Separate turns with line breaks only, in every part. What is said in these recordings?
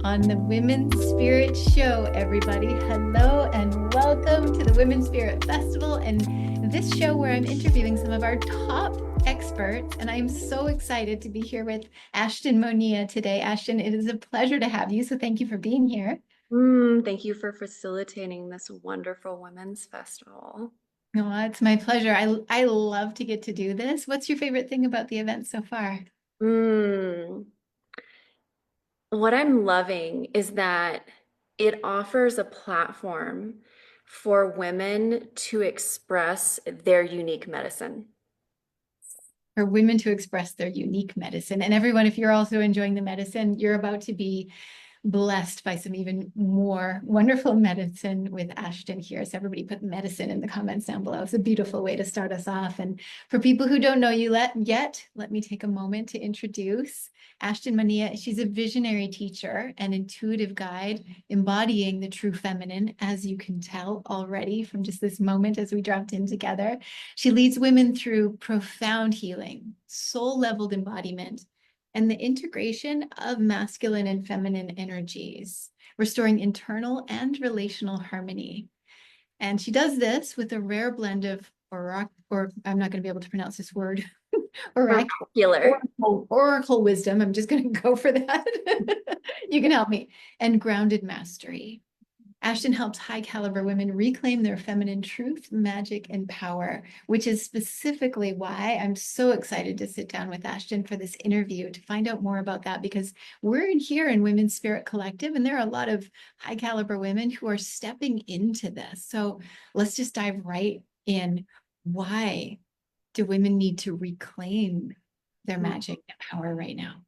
on the Women's Spirit Show, everybody. Hello and welcome to the Women's Spirit Festival and this show where I'm interviewing some of our top experts. And I'm so excited to be here with Ashtyn Monea today. Ashtyn, it is a pleasure to have you. So thank you for being here.
Thank you for facilitating this wonderful women's festival.
Oh, it's my pleasure. I love to get to do this. What's your favorite thing about the event so far?
Mm, what I'm loving is that it offers a platform for women to express their unique medicine.
For women to express their unique medicine. And everyone, if you're also enjoying the medicine, you're about to be blessed by some even more wonderful medicine with Ashtyn here. So everybody put medicine in the comments down below. It's a beautiful way to start us off. And for people who don't know you yet, let me take a moment to introduce Ashtyn Monea. She's a visionary teacher and intuitive guide embodying the true feminine, as you can tell already from just this moment as we dropped in together. She leads women through profound healing, soul-leveled embodiment, and the integration of masculine and feminine energies, restoring internal and relational harmony. And she does this with a rare blend of I'm not going to be able to pronounce this word,
Vernacular.
oracle wisdom. I'm just going to go for that. You can help me. And grounded mastery. Ashtyn helps high caliber women reclaim their feminine truth, magic, and power, which is specifically why I'm so excited to sit down with Ashtyn for this interview to find out more about that, because we're in here in Women's Spirit Collective, and there are a lot of high caliber women who are stepping into this. So let's just dive right in. Why do women need to reclaim their magic and power right now?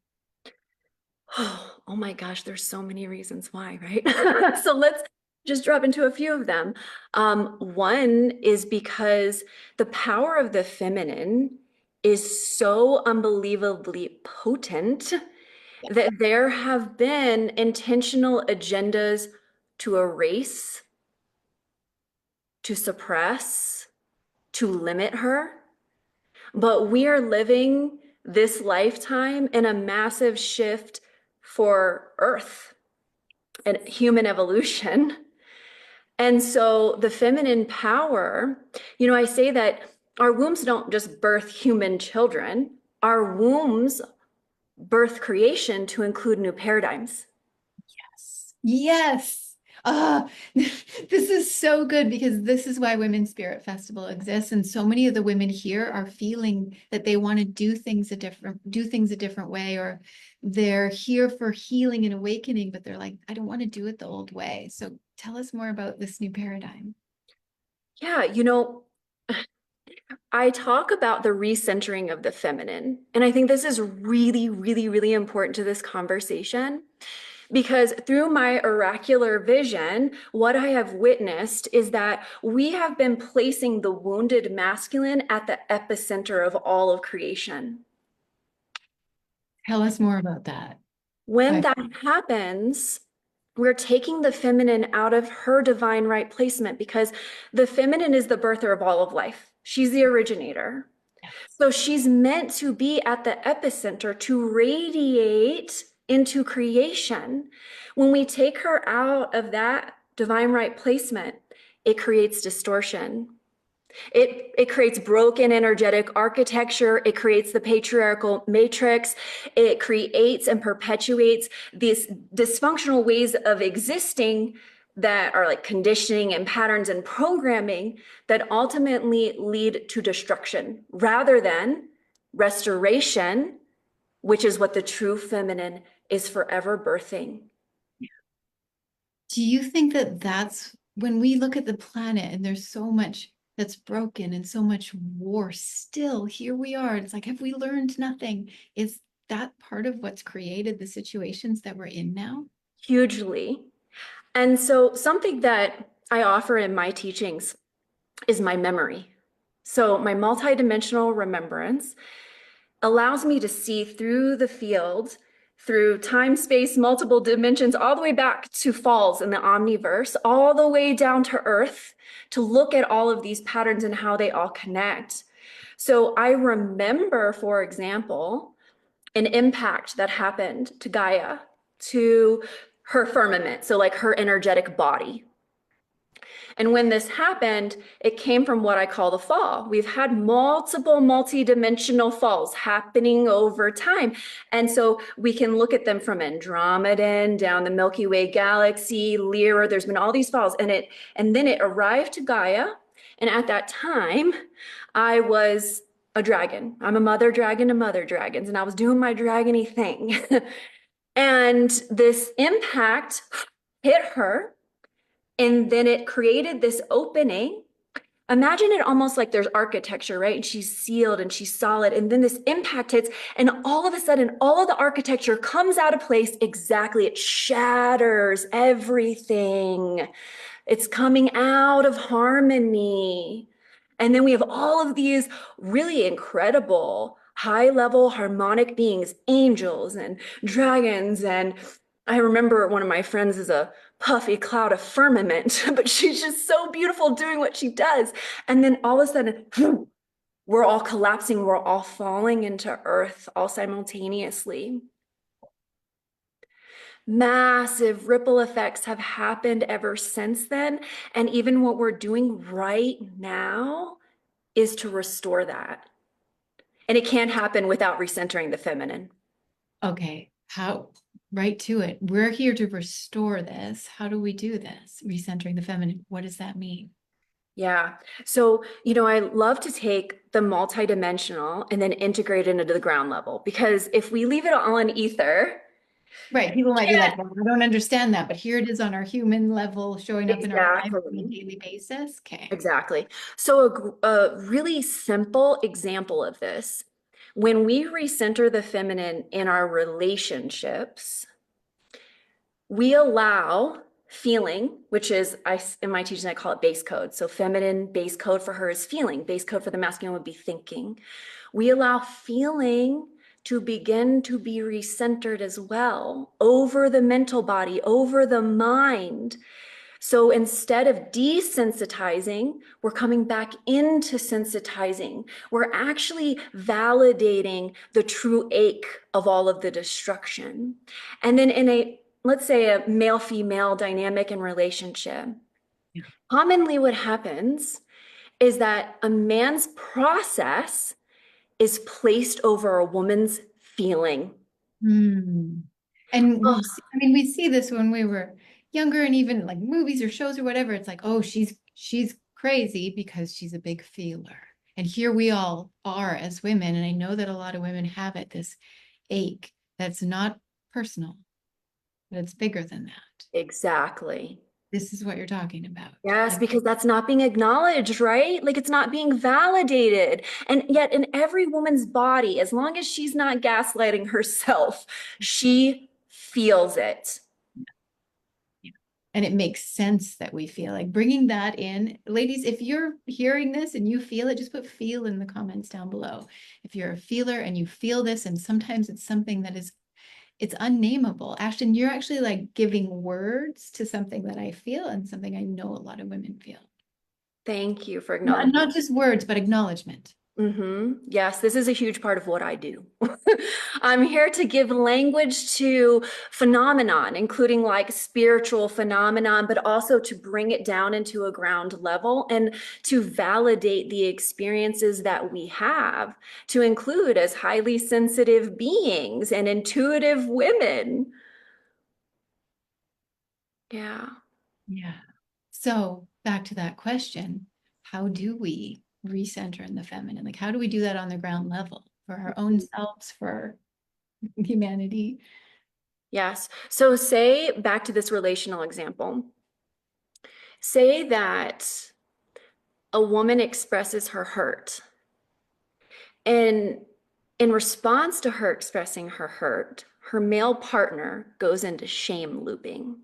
Oh my gosh, there's so many reasons why, right? So let's just drop into a few of them. One is because the power of the feminine is so unbelievably potent that there have been intentional agendas to erase, to suppress, to limit her. But we are living this lifetime in a massive shift for Earth and human evolution. And so the feminine power, I say that our wombs don't just birth human children, our wombs birth creation to include new paradigms.
Yes. Yes. This is so good because this is why Women's Spirit Festival exists. And so many of the women here are feeling that they want to do things a different way, or they're here for healing and awakening, but they're like, I don't want to do it the old way. So tell us more about this new paradigm.
Yeah, I talk about the recentering of the feminine. And I think this is really, really, really important to this conversation because through my oracular vision, what I have witnessed is that we have been placing the wounded masculine at the epicenter of all of creation.
Tell us more about that.
When
I,
that happens, we're taking the feminine out of her divine right placement because the feminine is the birther of all of life. She's the originator. So she's meant to be at the epicenter to radiate into creation. When we take her out of that divine right placement, it creates distortion. It creates broken energetic architecture. It creates the patriarchal matrix. It creates and perpetuates these dysfunctional ways of existing that are like conditioning and patterns and programming that ultimately lead to destruction rather than restoration, which is what the true feminine is forever birthing.
do you think that that's when we look at the planet and there's so much that's broken and so much war still here we are, it's like, have we learned nothing? Is that part of what's created the situations that we're in now?
Hugely. And so something that I offer in my teachings is my memory. So my multidimensional remembrance allows me to see through the field, through time, space, multiple dimensions, all the way back to falls in the omniverse, all the way down to earth, to look at all of these patterns and how they all connect. So I remember, for example, an impact that happened to Gaia to her firmament, so like her energetic body. And when this happened, it came from what I call the fall. We've had multiple multi-dimensional falls happening over time. And so we can look at them from Andromeda down the Milky Way galaxy, Lyra, there's been all these falls, and then it arrived to Gaia. And at that time, I was a dragon. I'm a mother dragon to mother dragons, and I was doing my dragony thing. And this impact hit her, and then it created this opening. Imagine it almost like there's architecture, right? And she's sealed and she's solid. And then this impact hits, and all of a sudden, all of the architecture comes out of place exactly. It shatters everything. It's coming out of harmony. And then we have all of these really incredible high-level harmonic beings, angels and dragons. And I remember one of my friends is a puffy cloud of firmament, but she's just so beautiful doing what she does. And then all of a sudden, we're all collapsing, we're all falling into earth all simultaneously. Massive ripple effects have happened ever since then. And even what we're doing right now is to restore that. And it can't happen without recentering the feminine.
Okay, how, right to it. We're here to restore this. How do we do this? Recentering the feminine. What does that mean?
Yeah. So, I love to take the multidimensional and then integrate it into the ground level, because if we leave it all in ether,
Right. People might be like, well, I don't understand that, but here it is on our human level showing up in our lives on a
exactly.
daily basis. Okay.
Exactly. So a really simple example of this, when we recenter the feminine in our relationships, we allow feeling, which is, in my teaching, I call it base code. So feminine base code for her is feeling. Base code for the masculine would be thinking. We allow feeling to begin to be recentered as well over the mental body, over the mind. So instead of desensitizing, we're coming back into sensitizing. We're actually validating the true ache of all of the destruction. And then let's say a male-female dynamic in relationship, commonly what happens is that a man's process is placed over a woman's feeling.
Hmm. And
Oh,
I mean, we see this when we were younger, and even like movies or shows or whatever. It's like, oh, she's crazy because she's a big feeler. And here we all are as women, and I know that a lot of women have it, this ache that's not personal, but it's bigger than that.
exactly.
This is what you're talking about.
Yes, because that's not being acknowledged, right? Like it's not being validated. And yet, in every woman's body, as long as she's not gaslighting herself, she feels it.
And it makes sense that we feel like bringing that in. Ladies, if you're hearing this and you feel it, just put feel in the comments down below. If you're a feeler and you feel this, and sometimes it's something that it's unnameable. Ashtyn, you're actually like giving words to something that I feel and something I know a lot of women feel.
Thank you for
Not,
acknowledging.
not just words, but acknowledgement.
Yes, this is a huge part of what I do. I'm here to give language to phenomenon, including like spiritual phenomenon, but also to bring it down into a ground level and to validate the experiences that we have, to include as highly sensitive beings and intuitive women. Yeah.
Yeah. So back to that question, how do we recenter in the feminine? Like, how do we do that on the ground level for our own selves, for humanity?
Yes. So say, back to this relational example, say that a woman expresses her hurt, and in response to her expressing her hurt, her male partner goes into shame looping.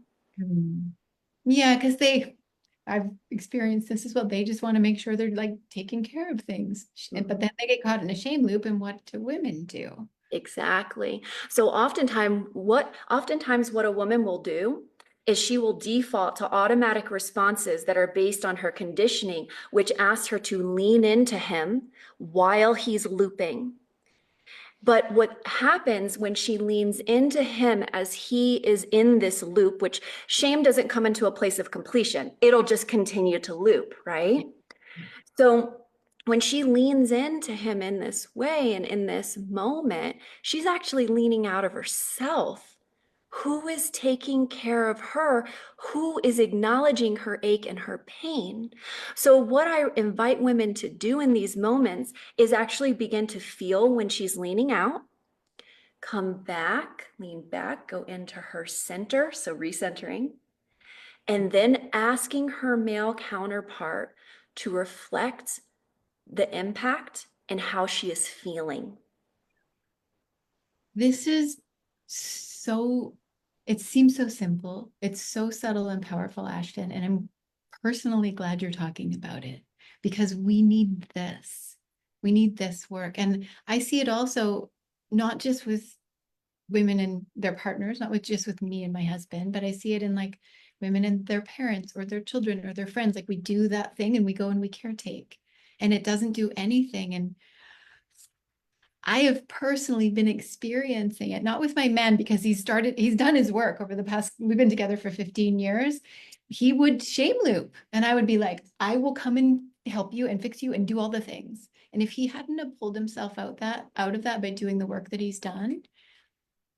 Hmm. Yeah, because I've experienced this as well. They just want to make sure they're like taking care of things. But then they get caught in a shame loop, and what do women do?
Exactly. So oftentimes what a woman will do is she will default to automatic responses that are based on her conditioning, which asks her to lean into him while he's looping. But what happens when she leans into him as he is in this loop, which shame doesn't come into a place of completion, it'll just continue to loop, right?
Yeah. Yeah.
So when she leans into him in this way and in this moment, she's actually leaning out of herself. Who is taking care of her? Who is acknowledging her ache and her pain? So, what I invite women to do in these moments is actually begin to feel when she's leaning out, come back, lean back, go into her center, so recentering, and then asking her male counterpart to reflect the impact and how she is feeling.
This is so, it seems so simple. It's so subtle and powerful, Ashtyn. And I'm personally glad you're talking about it because we need this. We need this work. And I see it also not just with women and their partners, not with just with me and my husband, but I see it in like women and their parents or their children or their friends. Like we do that thing and we go and we caretake and it doesn't do anything. And I have personally been experiencing it, not with my man, because he's done his work over the past, we've been together for 15 years. He would shame loop and I would be like, I will come and help you and fix you and do all the things. And if he hadn't have pulled himself out of that by doing the work that he's done,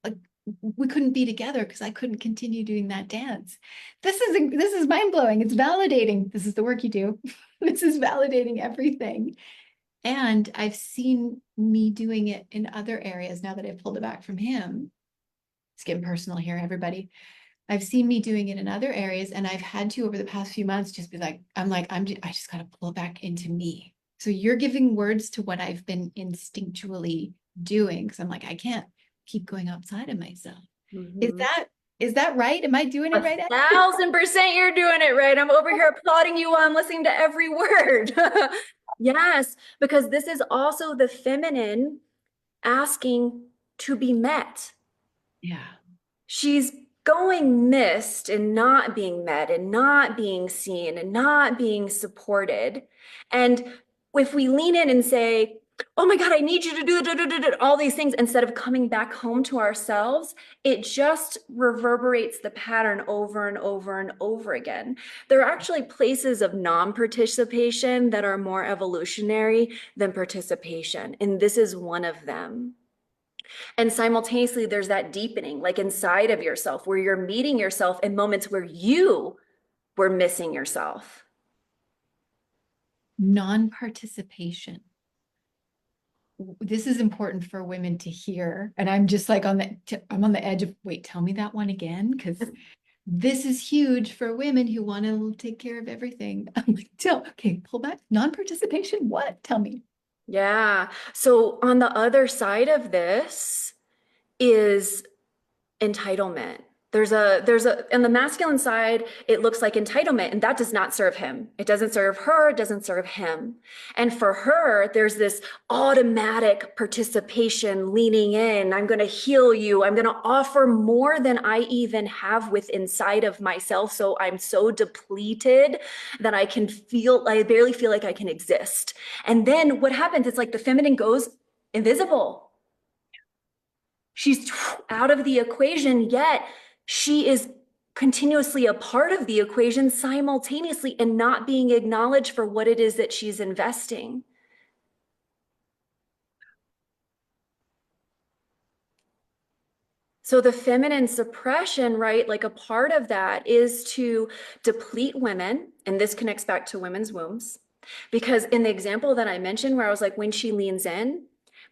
like we couldn't be together because I couldn't continue doing that dance. This is mind blowing. It's validating. This is the work you do. This is validating everything. And I've seen me doing it in other areas now that I've pulled it back from him. It's getting personal here, everybody. I've seen me doing it in other areas, and I've had to over the past few months just be like, I just got to pull it back into me. So you're giving words to what I've been instinctually doing because I'm like, I can't keep going outside of myself. Is
Mhm.
that is that right? Am I doing it right?
1,000% you're doing it right. I'm over here applauding you while I'm listening to every word. Yes, because this is also the feminine asking to be met.
Yeah.
She's going missed and not being met and not being seen and not being supported. And if we lean in and say, oh my God, I need you to do all these things instead of coming back home to ourselves, it just reverberates the pattern over and over and over again. There are actually places of non-participation that are more evolutionary than participation, and this is one of them. And simultaneously, there's that deepening, like inside of yourself, where you're meeting yourself in moments where you were missing yourself.
Non-participation. This is important for women to hear. And I'm just like I'm on the edge of, wait, tell me that one again. Because this is huge for women who want to take care of everything. I'm like, okay, pull back. Non-participation. What? Tell me.
Yeah. So on the other side of this is entitlement. In the masculine side, it looks like entitlement, and that does not serve him. It doesn't serve her, it doesn't serve him. And for her, there's this automatic participation, leaning in. I'm going to heal you. I'm going to offer more than I even have with inside of myself. So I'm so depleted that I barely feel like I can exist. And then what happens? It's like the feminine goes invisible. She's out of the equation, yet she is continuously a part of the equation simultaneously and not being acknowledged for what it is that she's investing. So the feminine suppression, right? Like a part of that is to deplete women, and this connects back to women's wombs. Because in the example that I mentioned, where I was like, when she leans in,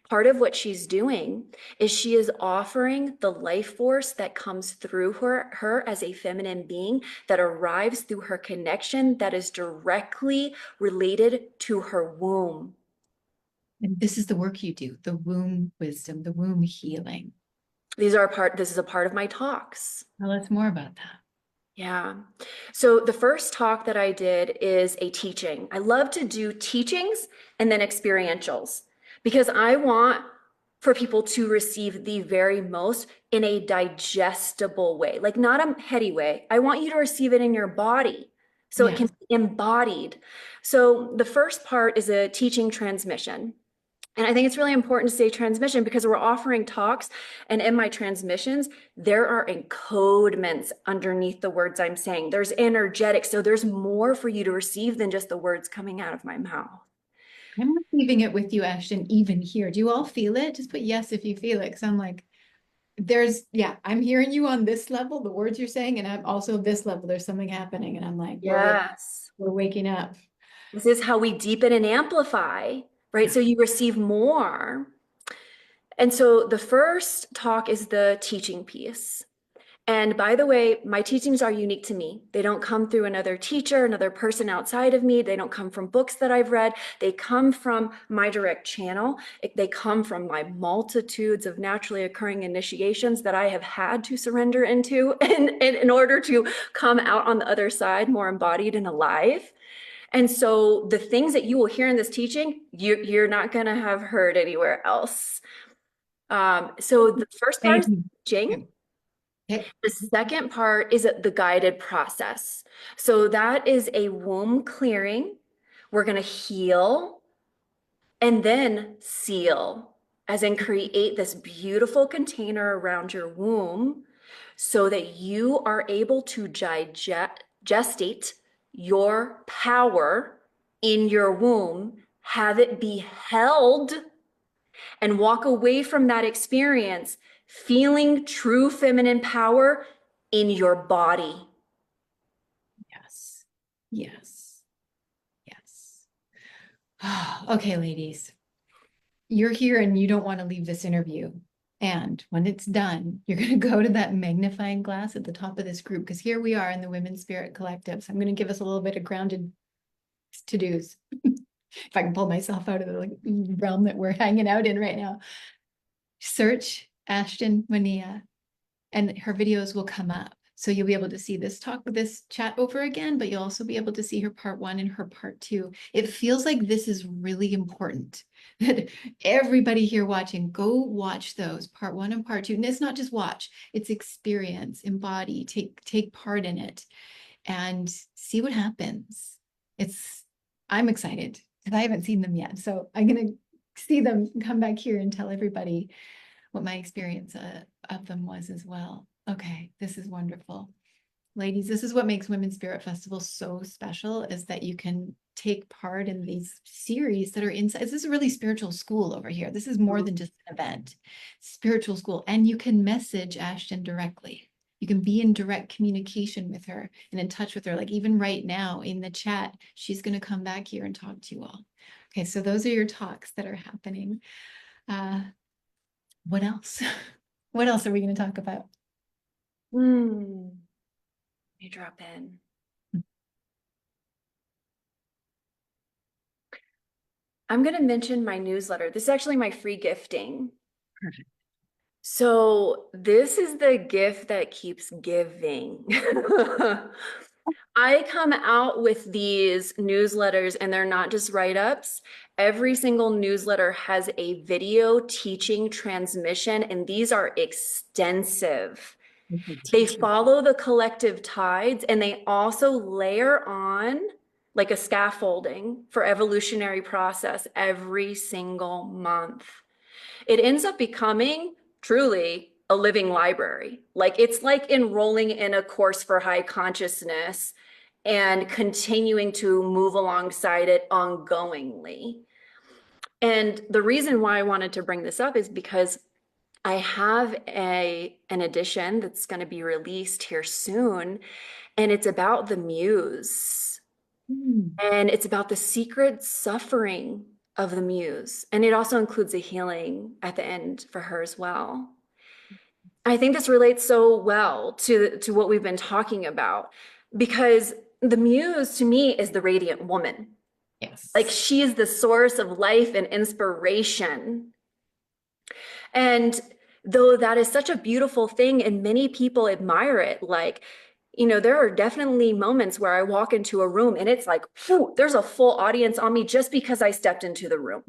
part of what she's doing is she is offering the life force that comes through her as a feminine being that arrives through her connection that is directly related to her womb.
And this is the work you do, the womb wisdom, the womb healing.
This is a part of my talks.
Tell us more about that.
Yeah. So the first talk that I did is a teaching. I love to do teachings and then experientials because I want for people to receive the very most in a digestible way, like not a heady way. I want you to receive it in your body so it can
Yes.
be embodied. So the first part is a teaching transmission. And I think it's really important to say transmission because we're offering talks, and in my transmissions, there are encodements underneath the words I'm saying. There's energetics. So there's more for you to receive than just the words coming out of my mouth.
I'm receiving it with you, Ashton, even here. Do you all feel it? Just put yes if you feel it. Because I'm like, yeah, I'm hearing you on this level, the words you're saying, and I'm also this level. There's something happening. And I'm like,
Yes.
we're waking up.
This is how we deepen and amplify, right? So you receive more. And so the first talk is the teaching piece. And by the way, my teachings are unique to me. They don't come through another teacher, another person outside of me. They don't come from books that I've read. They come from my direct channel. They come from my multitudes of naturally occurring initiations that I have had to surrender into in order to come out on the other side more embodied and alive. And so the things that you will hear in this teaching, you're not going to have heard anywhere else. So the first part
Thank
is
you.
teaching.
Okay.
The second part is the guided process. So that is a womb clearing. We're going to heal and then seal, as in create this beautiful container around your womb so that you are able to gestate your power in your womb, have it be held, and walk away from that experience feeling true feminine power in your body.
Yes. Yes. Yes. Okay, ladies, you're here and you don't want to leave this interview. And when it's done, you're going to go to that magnifying glass at the top of this group because here we are in the Women's Spirit Collective. So I'm going to give us a little bit of grounded to-dos. If I can pull myself out of the like, realm that we're hanging out in right now. Search Ashtyn Monea and her videos will come up. So you'll be able to see this chat over again, but you'll also be able to see her part 1 and her part 2. It feels like this is really important that everybody here watching, go watch those part 1 and part 2. And it's not just watch, it's experience, embody, take part in it and see what happens. I'm excited because I haven't seen them yet. So I'm going to see them come back here and tell everybody what my experience of them was as well. Okay, this is wonderful. Ladies, this is what makes Women's Spirit Festival so special is that you can take part in these series that are inside. This is a really spiritual school over here. This is more than just an event, spiritual school. And you can message Ashtyn directly. You can be in direct communication with her and in touch with her. Like even right now in the chat, she's going to come back here and talk to you all. Okay, so those are your talks that are happening. What else? What else are we going to talk about?
Let me drop in. I'm going to mention my newsletter. This is actually my free gifting.
Perfect.
So this is the gift that keeps giving. I come out with these newsletters and they're not just write-ups. Every single newsletter has a video teaching transmission, and these are extensive. They follow the collective tides and they also layer on like a scaffolding for evolutionary process every single month. It ends up becoming truly a living library. Like it's like enrolling in a course for high consciousness and continuing to move alongside it ongoingly. And the reason why I wanted to bring this up is because I have an edition that's going to be released here soon, and it's about the muse. And it's about the secret suffering of the muse. And it also includes a healing at the end for her as well. I think this relates so well to what we've been talking about because the muse to me is the radiant woman.
Yes.
Like she is the source of life and inspiration. And though that is such a beautiful thing and many people admire it, like, you know, there are definitely moments where I walk into a room and it's like, whew, there's a full audience on me just because I stepped into the room.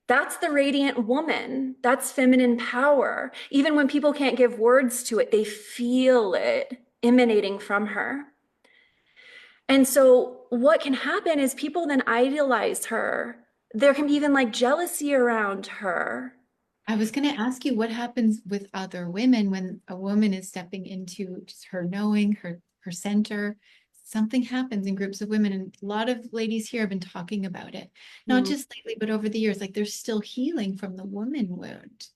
That's the radiant woman. That's feminine power. Even when people can't give words to it, they feel it emanating from her. And so what can happen is people then idolize her. there can be even like jealousy around her.
I was going to ask you what happens with other women when a woman is stepping into just her knowing, her center. Something happens in groups of women, and a lot of ladies here have been talking about it, not
Mm,
just lately, but over the years. Like there's still healing from the woman wound.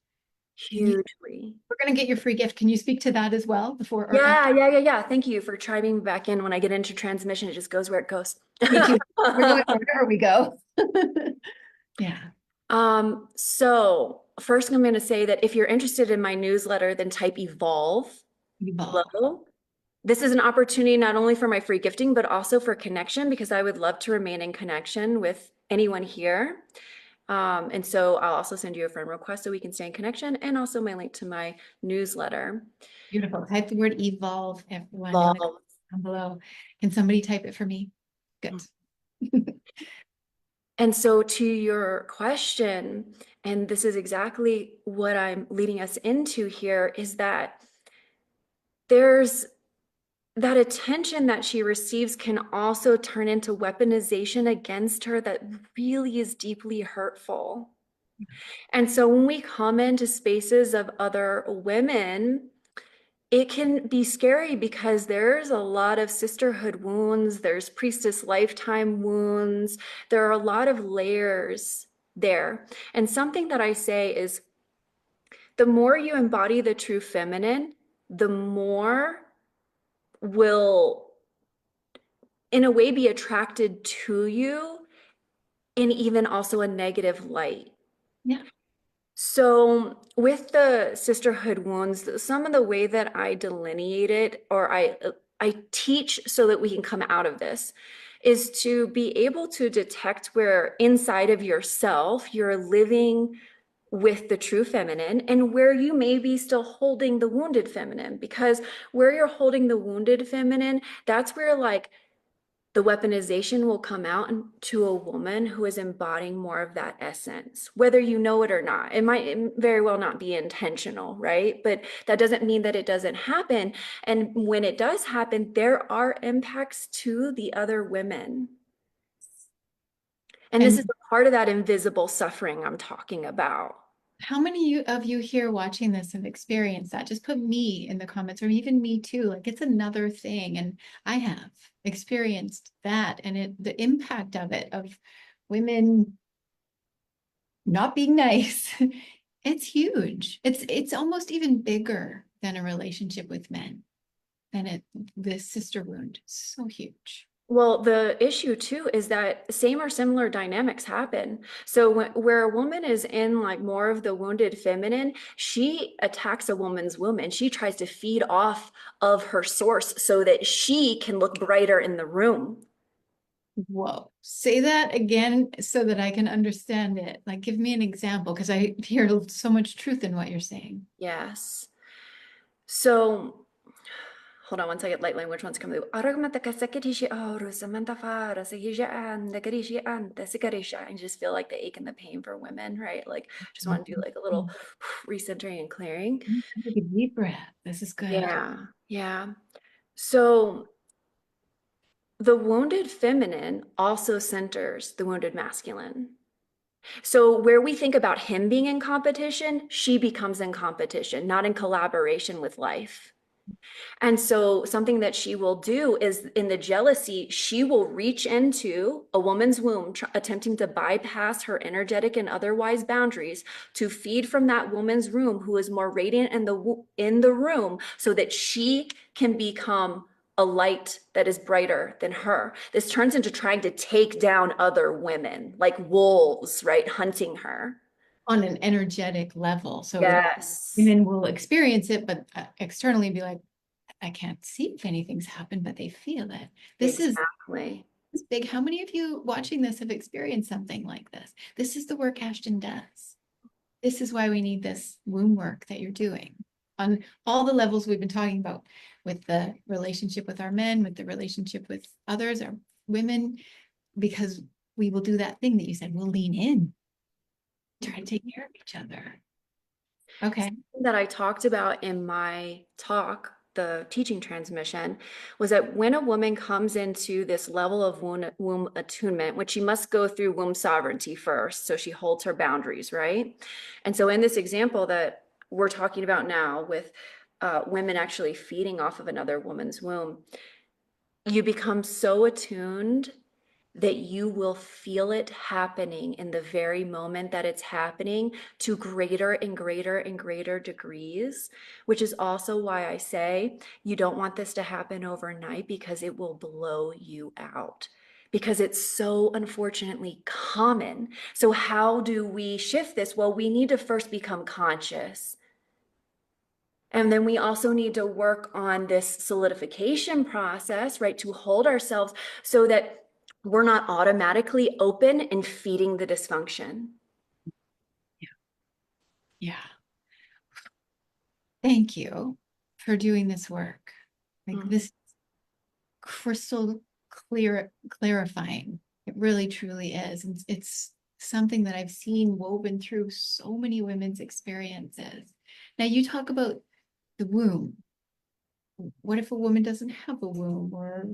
And
hugely.
we're going to get your free gift. Can you speak to that as well before or
Yeah,
after?
yeah, yeah, yeah. Thank you for chiming back in. When I get into transmission, it just goes where it goes.
Thank you. We're going wherever we go. Yeah.
So first I'm going to say that if you're interested in my newsletter, then type evolve
Evolve.
below. This is an opportunity not only for my free gifting, but also for connection because I would love to remain in connection with anyone here. And so I'll also send you a friend request so we can stay in connection and also my link to my newsletter.
Beautiful. Type the word evolve, everyone, in the
Evolve.
comments down below. Can somebody type it for me? Good.
And so to your question, and this is exactly what I'm leading us into here, is that there's that attention that she receives can also turn into weaponization against her that really is deeply hurtful. And so when we come into spaces of other women, it can be scary because there's a lot of sisterhood wounds, there's priestess lifetime wounds, there are a lot of layers there. And something that I say is the more you embody the true feminine, the more will, in a way, be attracted to you in even also a negative light.
Yeah.
So with the sisterhood wounds, some of the way that I delineate it or I teach so that we can come out of this is to be able to detect where inside of yourself you're living with the true feminine and where you may be still holding the wounded feminine, because where you're holding the wounded feminine, that's where like the weaponization will come out to a woman who is embodying more of that essence, whether you know it or not. It might very well not be intentional, right? But that doesn't mean that it doesn't happen. And when it does happen, there are impacts to the other women. And this is
And
a part of that invisible suffering I'm talking about.
how many of you here watching this have experienced that? Just put me in the comments, or even me too. Like it's another thing. And I have experienced that, and the impact of it, of women not being nice, it's huge. It's almost even bigger than a relationship with men, than the sister wound. So huge.
Well, the issue too is that same or similar dynamics happen. So where a woman is in like more of the wounded feminine, she attacks a woman's womb and she tries to feed off of her source so that she can look brighter in the room.
Whoa. Say that again so that I can understand it. Like, give me an example, because I hear so much truth in what you're saying.
Yes. So hold on one second, light language wants to come through. I just feel like the ache and the pain for women, right? Like, just want to do like a little recentering and clearing.
Take a deep breath. This is good.
Yeah, yeah. So the wounded feminine also centers the wounded masculine. So where we think about him being in competition, she becomes in competition, not in collaboration with life. And so something that she will do is in the jealousy, she will reach into a woman's womb, attempting to bypass her energetic and otherwise boundaries to feed from that woman's room who is more radiant in the room so that she can become a light that is brighter than her. This turns into trying to take down other women like wolves, right? Hunting her.
On an energetic level. So
Yes,
women will experience it, but externally be like, I can't see if anything's happened, but they feel it. This is
exactly.
big. How many of you watching this have experienced something like this? This is the work Ashtyn does. This is why we need this womb work that you're doing on all the levels we've been talking about, with the relationship with our men, with the relationship with others, our women, because we will do that thing that you said, we'll lean in, try to take care of each other. Okay.
That I talked about in my talk the teaching transmission was that when a woman comes into this level of womb attunement, which she must go through womb sovereignty first, so she holds her boundaries, right? And so in this example that we're talking about now with women actually feeding off of another woman's womb, you become so attuned that you will feel it happening in the very moment that it's happening to greater and greater and greater degrees, which is also why I say you don't want this to happen overnight, because it will blow you out, because it's so unfortunately common. So how do we shift this? Well, we need to first become conscious. And then we also need to work on this solidification process, right? To hold ourselves so that we're not automatically open and feeding the dysfunction.
Yeah. Thank you for doing this work. Like this crystal clear, clarifying. It really truly is. And it's something that I've seen woven through so many women's experiences. Now you talk about the womb. What if a woman doesn't have a womb? Or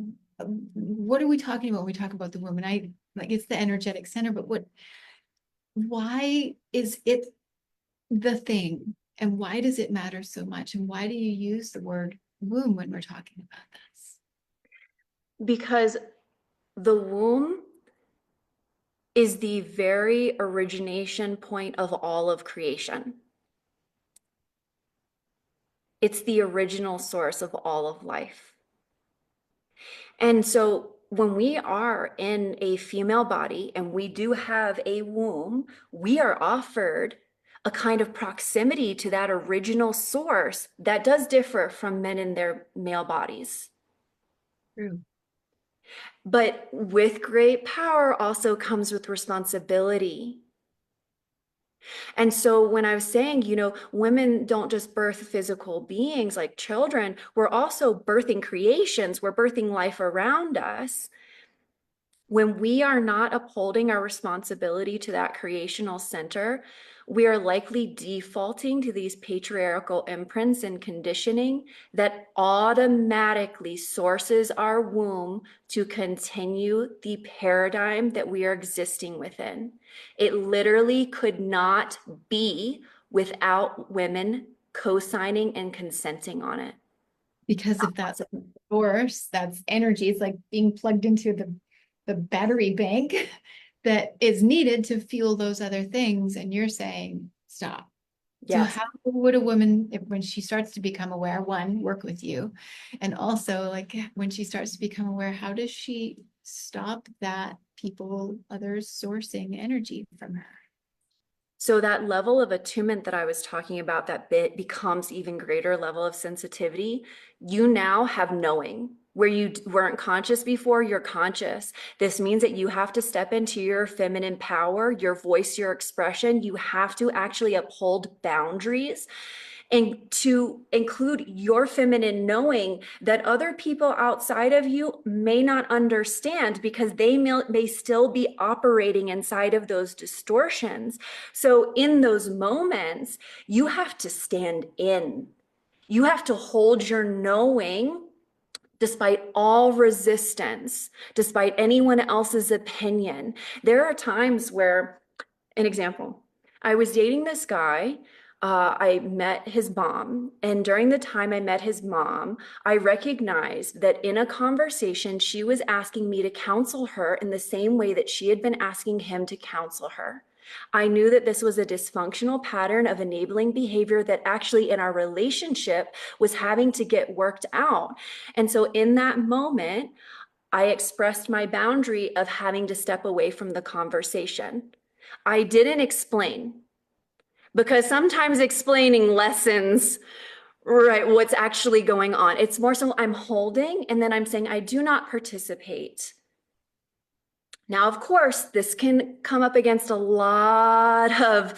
what are we talking about when we talk about the womb? And I like it's the energetic center, but why is it the thing? And why does it matter so much? And why do you use the word womb when we're talking about this?
Because the womb is the very origination point of all of creation. It's the original source of all of life. And so when we are in a female body and we do have a womb, we are offered a kind of proximity to that original source that does differ from men in their male bodies.
True.
But with great power also comes with responsibility. And so when I was saying, women don't just birth physical beings like children, we're also birthing creations, we're birthing life around us. When we are not upholding our responsibility to that creational center, we are likely defaulting to these patriarchal imprints and conditioning that automatically sources our womb to continue the paradigm that we are existing within. It literally could not be without women co-signing and consenting on it.
Because if that's source, that's energy, it's like being plugged into the battery bank that is needed to fuel those other things. And you're saying, stop. So
Yes.
how would a woman, when she starts to become aware, one, work with you, and also like when she starts to become aware, how does she stop that others sourcing energy from her?
So that level of attunement that I was talking about, that bit becomes even greater level of sensitivity. You now have knowing. Where you weren't conscious before, you're conscious. This means that you have to step into your feminine power, your voice, your expression. You have to actually uphold boundaries, and to include your feminine knowing that other people outside of you may not understand, because they may still be operating inside of those distortions. So in those moments, you have to stand in. You have to hold your knowing despite all resistance, despite anyone else's opinion. There are times where, an example, I was dating this guy. I met his mom, and during the time I met his mom, I recognized that in a conversation, she was asking me to counsel her in the same way that she had been asking him to counsel her. I knew that this was a dysfunctional pattern of enabling behavior that actually in our relationship was having to get worked out. And so in that moment, I expressed my boundary of having to step away from the conversation. I didn't explain, because sometimes explaining lessens, right, what's actually going on. It's more so I'm holding, and then I'm saying, I do not participate. Now, of course, this can come up against a lot of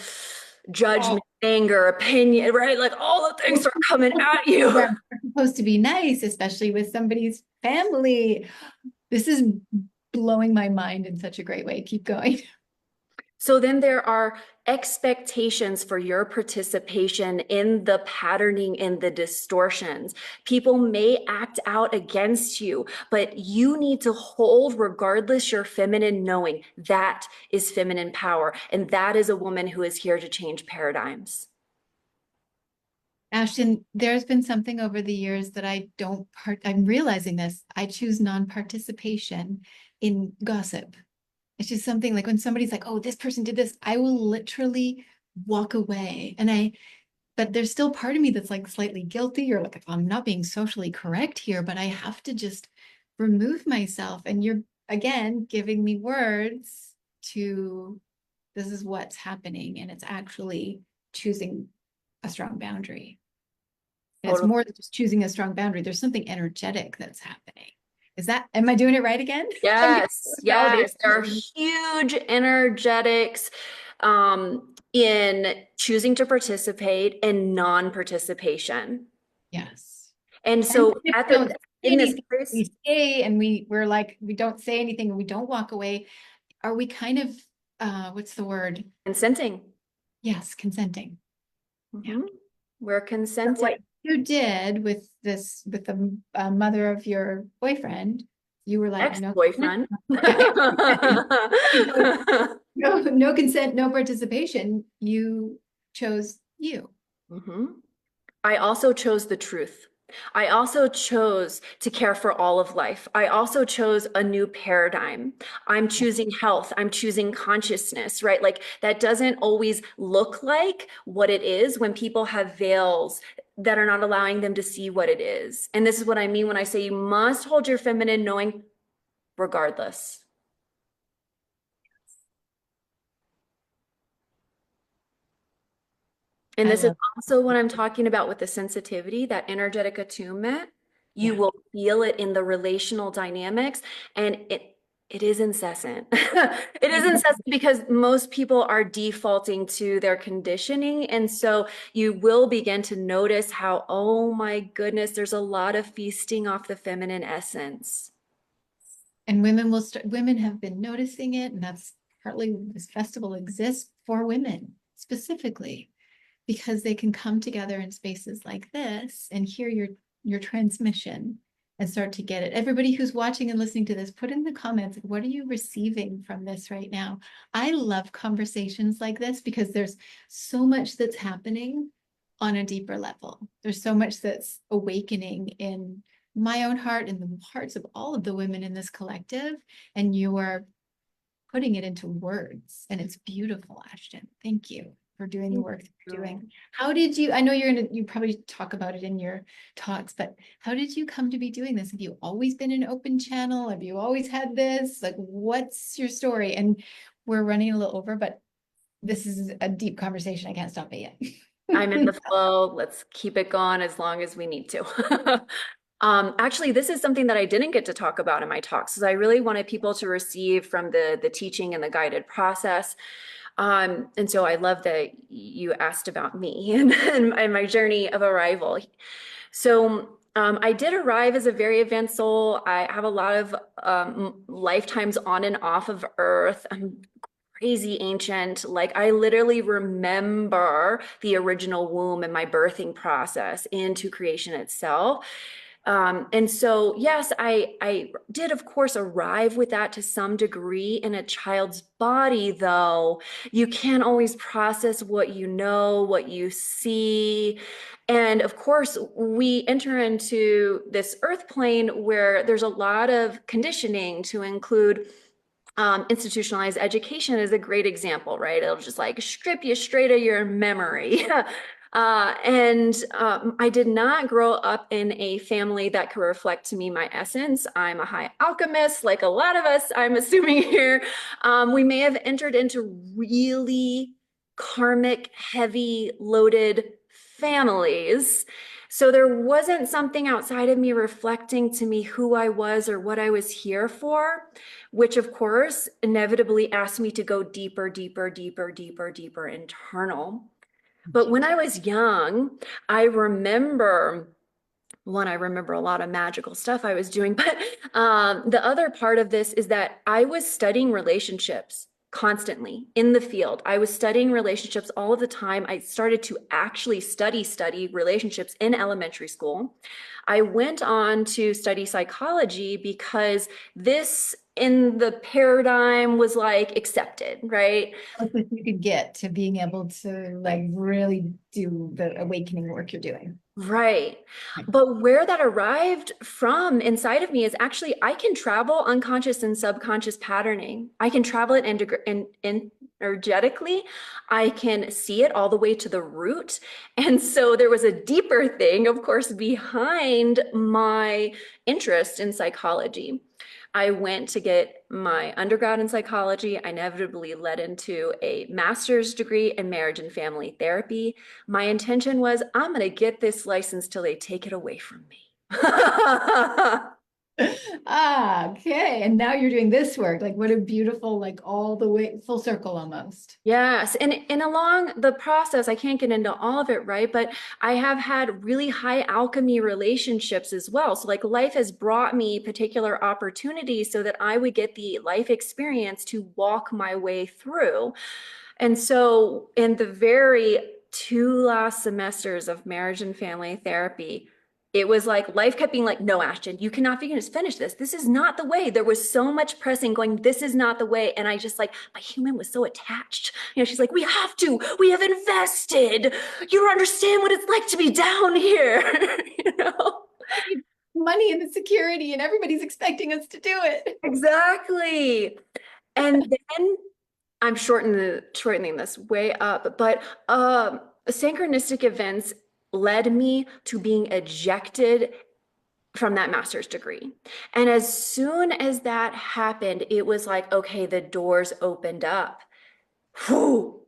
judgment, anger, opinion, right? Like all the things are coming at you.
We're supposed to be nice, especially with somebody's family. This is blowing my mind in such a great way. Keep going.
So then there are expectations for your participation in the patterning, in the distortions. People may act out against you, but you need to hold, regardless, your feminine knowing. That is feminine power. And that is a woman who is here to change paradigms.
Ashton, there's been something over the years that I'm realizing this. I choose non-participation in gossip. It's just something like when somebody's like, oh, this person did this, I will literally walk away. But there's still part of me that's like slightly guilty, or like, I'm not being socially correct here, but I have to just remove myself. And you're, again, giving me words to, this is what's happening. And it's actually choosing a strong boundary. And it's
Totally.
more than just choosing a strong boundary. There's something energetic that's happening. Am I doing it right again?
Yes, yes. There are huge energetics in choosing to participate and non-participation.
Yes.
And
And
so
if
at
we don't
the
say
in this
anything,
place,
we stay and we're like, we don't say anything and we don't walk away. Are we kind of, what's the word?
consenting.
Yes, consenting. Yeah.
We're
So
consenting.
what you did with the mother of your boyfriend, you were like, no,
Ex-boyfriend.
yeah, no consent, no participation. You chose you.
I also chose the truth. I also chose to care for all of life. I also chose a new paradigm. I'm choosing health. I'm choosing consciousness, right? Like that doesn't always look like what it is when people have veils that are not allowing them to see what it is. And this is what I mean when I say you must hold your feminine knowing regardless. And
I
this is
love,
also what I'm talking about with the sensitivity, that energetic attunement. You
yeah.
will feel it in the relational dynamics, and it is incessant. It is incessant because most people are defaulting to their conditioning. And so you will begin to notice how, oh my goodness, there's a lot of feasting off the feminine essence.
And women have been noticing it, and that's partly this festival exists for women specifically, because they can come together in spaces like this and hear your transmission and start to get it. Everybody who's watching and listening to this, put in the comments, what are you receiving from this right now? I love conversations like this because there's so much that's happening on a deeper level. There's so much that's awakening in my own heart and the hearts of all of the women in this collective. And you are putting it into words. And it's beautiful, Ashtyn. Thank you for doing the work that you're doing. How did you, I know you probably talk about it in your talks, but how did you come to be doing this? Have you always been an open channel? Have you always had this? Like, what's your story? And we're running a little over, but this is a deep conversation. I can't stop it yet.
I'm in the flow. Let's keep it going as long as we need to. Actually, this is something that I didn't get to talk about in my talks, because I really wanted people to receive from the teaching and the guided process. And so I love that you asked about me and my journey of arrival. So I did arrive as a very advanced soul. I have a lot of lifetimes on and off of Earth. I'm crazy ancient. Like I literally remember the original womb and my birthing process into creation itself. And so, yes, I did, of course, arrive with that to some degree in a child's body, though. You can't always process what you know, what you see. And of course, we enter into this earth plane where there's a lot of conditioning to include institutionalized education is a great example, right? It'll just like strip you straight of your memory. I did not grow up in a family that could reflect to me my essence. I'm a high alchemist, like a lot of us, I'm assuming here. We may have entered into really karmic, heavy, loaded families. So there wasn't something outside of me reflecting to me who I was or what I was here for, which of course inevitably asked me to go deeper, deeper, deeper, deeper, deeper internal. But when I was young, I remember I remember a lot of magical stuff I was doing, but the other part of this is that I was studying relationships constantly in the field. I was studying relationships all of the time. I started to actually study relationships in elementary school. I went on to study psychology because this in the paradigm was like accepted, right?
Closest you could get to being able to like really do the awakening work you're doing.
Right. But where that arrived from inside of me is actually I can travel unconscious and subconscious patterning. I can travel it energetically. I can see it all the way to the root. And so there was a deeper thing, of course, behind my interest in psychology. I went to get my undergrad in psychology. I inevitably led into a master's degree in marriage and family therapy. My intention was, I'm going to get this license till they take it away from me.
Ah, okay. And now you're doing this work. Like what a beautiful, like all the way full circle almost.
Yes, and along the process, I can't get into all of it, right? But I have had really high alchemy relationships as well. So like life has brought me particular opportunities so that I would get the life experience to walk my way through. And so in the very two last semesters of marriage and family therapy, it was like life kept being like, no, Ashton, you cannot finish this. This is not the way. There was so much pressing going, this is not the way. And I just like, my human was so attached. She's like, we have invested. You don't understand what it's like to be down here. you know?
Money and the security, and everybody's expecting us to do it.
Exactly. And then I'm shortening this way up, but synchronistic events led me to being ejected from that master's degree. And as soon as that happened, it was like, okay, the doors opened up. Whew.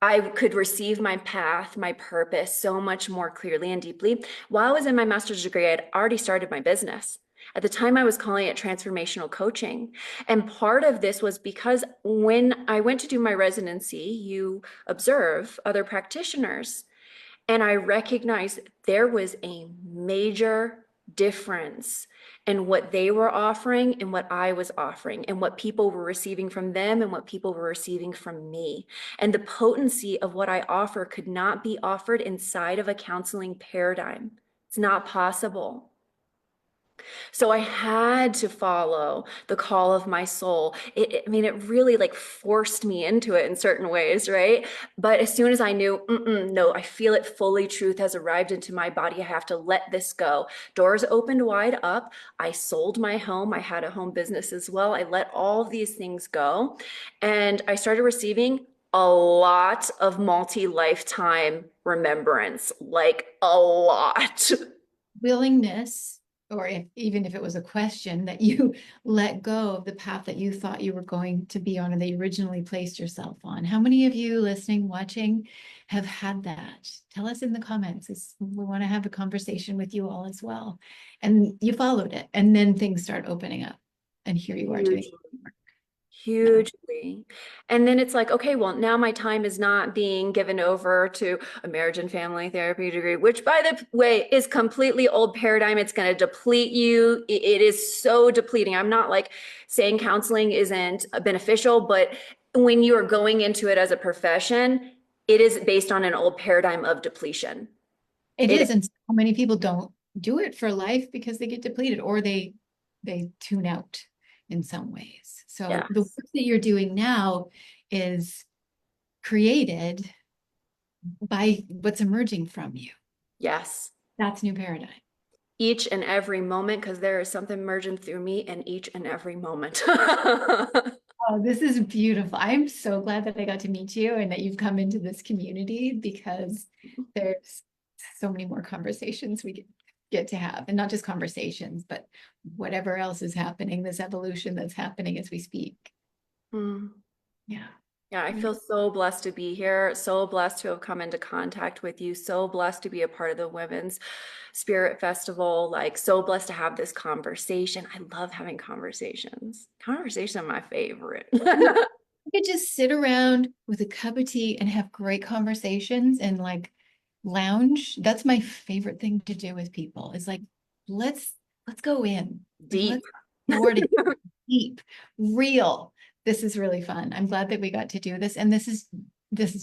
I could receive my path, my purpose so much more clearly and deeply. While I was in my master's degree, I had already started my business. At the time, I was calling it transformational coaching. And part of this was because when I went to do my residency, you observe other practitioners. And I recognized there was a major difference in what they were offering and what I was offering, and what people were receiving from them and what people were receiving from me. And the potency of what I offer could not be offered inside of a counseling paradigm. It's not possible. So I had to follow the call of my soul. I mean, it really like forced me into it in certain ways, right? But as soon as I knew, no, I feel it fully, truth has arrived into my body. I have to let this go. Doors opened wide up. I sold my home. I had a home business as well. I let all of these things go. And I started receiving a lot of multi-lifetime remembrance, like a lot.
Willingness, or even if it was a question, that you let go of the path that you thought you were going to be on, or that you originally placed yourself on. How many of you listening, watching, have had that? Tell us in the comments. We want to have a conversation with you all as well. And you followed it, and then things start opening up, and here you are doing
Huge.
work.
Hugely. And then it's like, okay, well, now my time is not being given over to a marriage and family therapy degree, which by the way is completely old paradigm. It's going to deplete you. It is so depleting. I'm not like saying counseling isn't beneficial, but when you are going into it as a profession, it is based on an old paradigm of depletion.
It
It
is, and so many people don't do it for life because they get depleted, or they tune out in some ways. So the work
Yes.
that you're doing now is created by what's emerging from you.
Yes.
That's new paradigm.
Each and every moment, because there is something merging through me in each and every moment.
Oh, this is beautiful. I'm so glad that I got to meet you and that you've come into this community, because there's so many more conversations we get to have, and not just conversations, but whatever else is happening, this evolution that's happening as we speak.
Mm.
Yeah.
Yeah, I feel so blessed to be here, so blessed to have come into contact with you, so blessed to be a part of the Women's Spirit Festival, like so blessed to have this conversation. I love having conversations. Conversations are my favorite.
You could just sit around with a cup of tea and have great conversations and like lounge. That's my favorite thing to do with people. Is like, let's go in. Like,
Deep.
let's explore together. Deep, real. This is really fun. I'm glad that we got to do this. And this is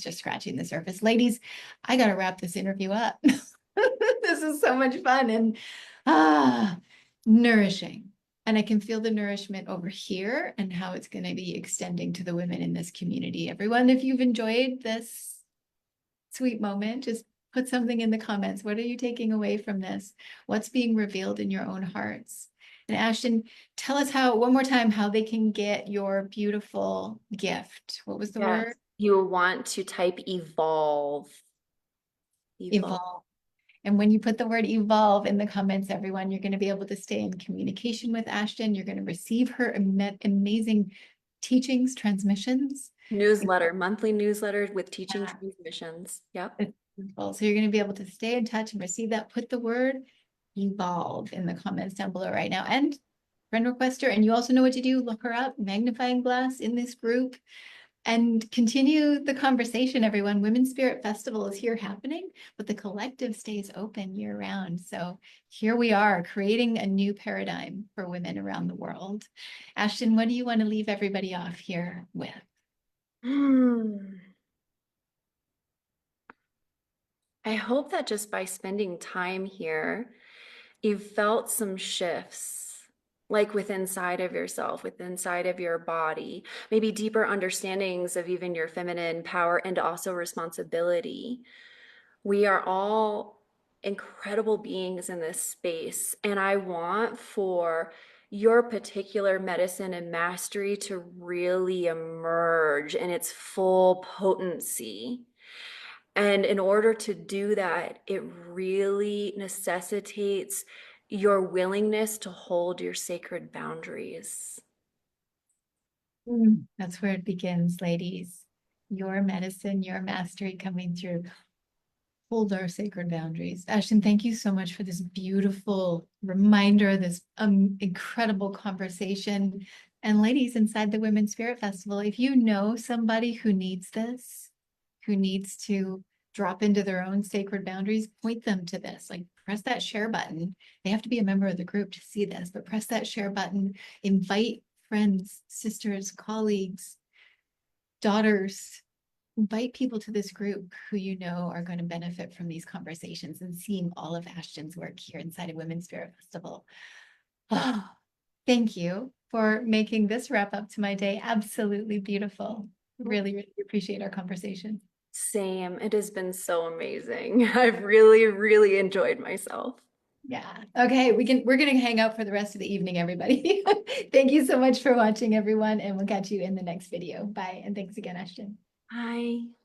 just scratching the surface. Ladies, I gotta wrap this interview up. This is so much fun and ah nourishing. And I can feel the nourishment over here and how it's going to be extending to the women in this community. Everyone, if you've enjoyed this sweet moment, just put something in the comments. What are you taking away from this? What's being revealed in your own hearts? And Ashtyn, tell us one more time, how they can get your beautiful gift. What was the
Yes.
word?
You will want to type evolve. Evolve.
Evolve. And when you put the word evolve in the comments, everyone, you're going to be able to stay in communication with Ashtyn. You're going to receive her amazing teachings, transmissions.
Newsletter, monthly newsletter with teaching
Yeah.
transmissions. Yep.
It's wonderful. So you're going to be able to stay in touch and receive that. Put the word evolve in the comments down below right now. And friend request her. And you also know what to do. Look her up, magnifying glass in this group. And continue the conversation, everyone. Women's Spirit Festival is here happening, but the collective stays open year round. So here we are creating a new paradigm for women around the world. Ashtyn, what do you want to leave everybody off here with?
I hope that just by spending time here, you've felt some shifts, like within inside of yourself, within inside of your body, maybe deeper understandings of even your feminine power and also responsibility. We are all incredible beings in this space, and I want for your particular medicine and mastery to really emerge in its full potency. And in order to do that, it really necessitates your willingness to hold your sacred boundaries.
That's where it begins, ladies. Your medicine, your mastery coming through. Hold our sacred boundaries. Ashtyn, thank you so much for this beautiful reminder, this incredible conversation. And ladies inside the Women's Spirit Festival, if you know somebody who needs this, who needs to drop into their own sacred boundaries, point them to this. Like press that share button. They have to be a member of the group to see this, but press that share button, invite friends, sisters, colleagues, daughters, invite people to this group who you know are going to benefit from these conversations and seeing all of Ashtyn's work here inside of Women's Spirit Festival. Oh, thank you for making this wrap up to my day absolutely beautiful. Really, really appreciate our conversation.
Same. It has been so amazing. I've really, really enjoyed myself.
Yeah. Okay, we're gonna hang out for the rest of the evening, everybody. Thank you so much for watching, everyone, and we'll catch you in the next video. Bye, and thanks again, Ashtyn.
Bye.